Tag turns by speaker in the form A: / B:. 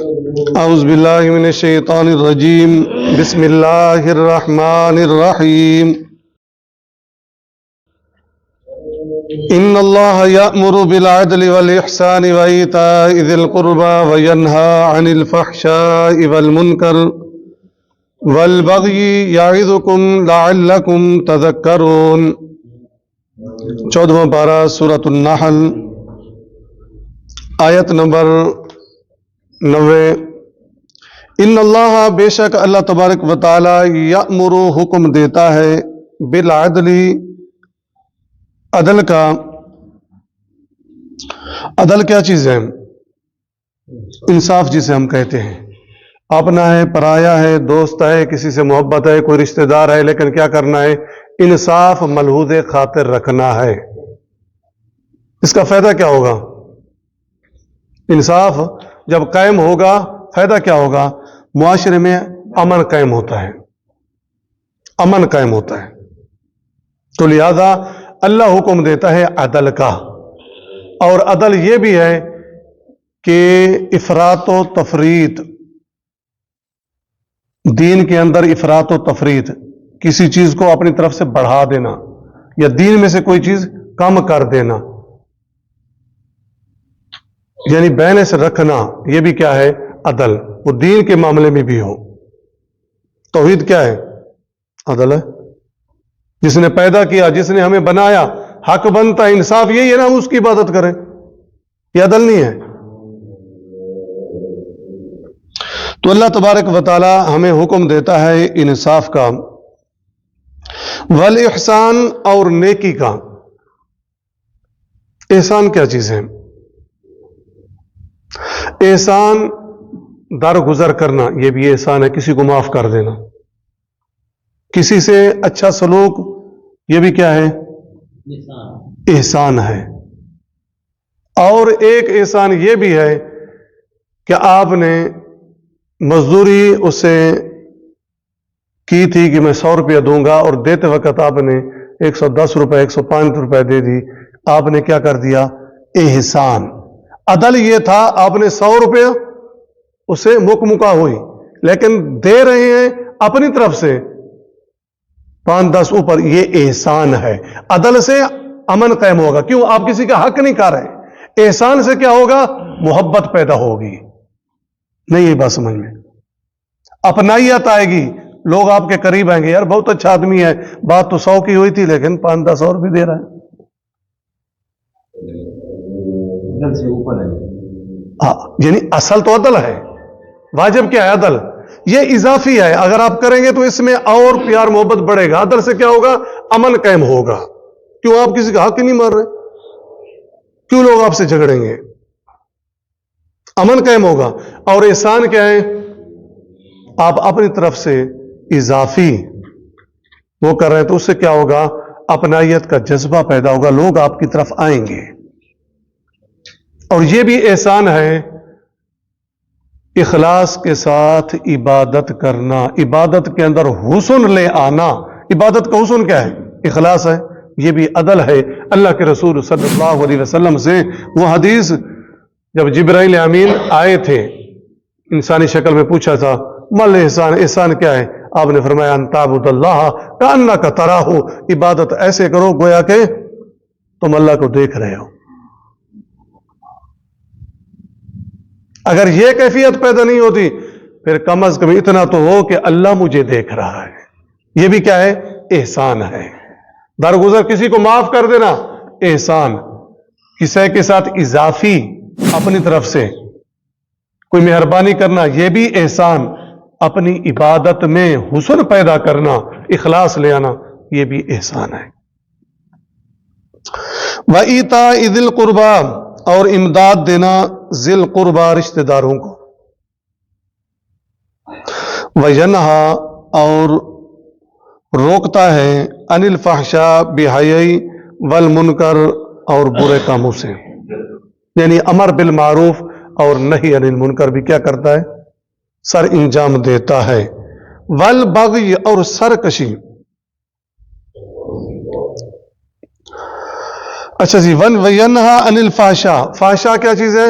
A: اعوذ باللہ من الشیطان الرجیم بسم اللہ الرحمن الرحیم ان اللہ یأمر بالعدل والإحسان وإیتاء ذی القربى وینہی عن الفحشاء والمنکر والبغی یعظکم لعلکم تذکرون۔ 14واں پارہ سورۃ النحل، آیت نمبر 90۔ ان اللہ، بے شک اللہ تبارک و تعالی، یأمر، حکم دیتا ہے، بالعدل، عدل کا۔ عدل کیا چیز ہے؟ انصاف جسے ہم کہتے ہیں۔ اپنا ہے، پرایا ہے، دوست ہے، کسی سے محبت ہے، کوئی رشتہ دار ہے، لیکن کیا کرنا ہے؟ انصاف ملحوظ خاطر رکھنا ہے۔ اس کا فائدہ کیا ہوگا؟ انصاف جب قائم ہوگا، فائدہ کیا ہوگا؟ معاشرے میں امن قائم ہوتا ہے، امن قائم ہوتا ہے۔ تو لہذا اللہ حکم دیتا ہے عدل کا، اور عدل یہ بھی ہے کہ افراط و تفریط، دین کے اندر افراط و تفریط، کسی چیز کو اپنی طرف سے بڑھا دینا یا دین میں سے کوئی چیز کم کر دینا، یعنی بیلنس رکھنا، یہ بھی کیا ہے؟ عدل۔ وہ دین کے معاملے میں بھی ہو۔ توحید کیا ہے؟ عدل ہے۔ جس نے پیدا کیا، جس نے ہمیں بنایا، حق بنتا ہے، انصاف یہی ہے نا، ہم اس کی عبادت کریں۔ یہ عدل نہیں ہے؟ تو اللہ تبارک و تعالی ہمیں حکم دیتا ہے انصاف کا، والاحسان، اور نیکی کا۔ احسان کیا چیز ہے؟ احسان درگزر کرنا، یہ بھی احسان ہے، کسی کو معاف کر دینا، کسی سے اچھا سلوک، یہ بھی کیا ہے؟ احسان ہے۔ اور ایک احسان یہ بھی ہے کہ آپ نے مزدوری اس سے کی تھی کہ میں 100 روپیہ دوں گا، اور دیتے وقت آپ نے 110 روپے 105 روپے دے دی، آپ نے کیا کر دیا؟ احسان۔ عدل یہ تھا، آپ نے 100 روپے اسے مکا ہوئی، لیکن دے رہے ہیں اپنی طرف سے 5-10 اوپر، یہ احسان ہے۔ عدل سے امن قائم ہوگا، کیوں؟ آپ کسی کا حق نہیں کھا رہے۔ احسان سے کیا ہوگا؟ محبت پیدا ہوگی۔ نہیں، یہ بات سمجھ میں، اپنائیت آئے گی، لوگ آپ کے قریب آئیں گے، یار بہت اچھا آدمی ہے، بات تو 100 کی ہوئی تھی لیکن 5-10 اور بھی دے رہا ہے۔ یعنی اصل تو عدل ہے، واجب کیا ہے؟ عدل۔ یہ اضافی ہے، اگر آپ کریں گے تو اس میں اور پیار محبت بڑھے گا۔ عدل سے کیا ہوگا؟ امن قائم ہوگا۔ کیوں؟ آپ کسی کا حق ہی نہیں مار رہے، کیوں لوگ آپ سے جھگڑیں گے؟ امن قائم ہوگا۔ اور احسان کیا ہے؟ آپ اپنی طرف سے اضافی وہ کر رہے ہیں، تو اس سے کیا ہوگا؟ اپنائیت کا جذبہ پیدا ہوگا، لوگ آپ کی طرف آئیں گے۔ اور یہ بھی احسان ہے اخلاص کے ساتھ عبادت کرنا، عبادت کے اندر حسن لے آنا۔ عبادت کا حسن کیا ہے؟ اخلاص ہے۔ یہ بھی عدل ہے۔ اللہ کے رسول صلی اللہ علیہ وسلم سے وہ حدیث، جب جبرائیل امین آئے تھے، انسانی شکل میں پوچھا تھا مل احسان، احسان کیا ہے؟ آپ نے فرمایا ان تعبد اللہ کأنک تراہ، عبادت ایسے کرو گویا کہ تم اللہ کو دیکھ رہے ہو۔ اگر یہ کیفیت پیدا نہیں ہوتی، پھر کم از کم اتنا تو ہو کہ اللہ مجھے دیکھ رہا ہے۔ یہ بھی کیا ہے؟ احسان ہے۔ درگزر کسی کو معاف کر دینا احسان، کسی کے ساتھ اضافی اپنی طرف سے کوئی مہربانی کرنا، یہ بھی احسان۔ اپنی عبادت میں حسن پیدا کرنا، اخلاص لے آنا، یہ بھی احسان ہے۔ وَإِيتَاءِ ذِي الْقُرْبَى، اور امداد دینا ذی القربى، رشتہ داروں کو۔ وَيَنْهَا، اور روکتا ہے، عَنِ الْفَحْشَاءِ، بِحَیَائی، وَالْمُنْکَرِ، اور برے کاموں سے، یعنی امر بالمعروف اور نہی عن المنکر بھی کیا کرتا ہے؟ سر انجام دیتا ہے۔ والبغی، اور سرکشی۔ اچھا جی، وینہا عن الفحشاء، فحشاء کیا چیز ہے؟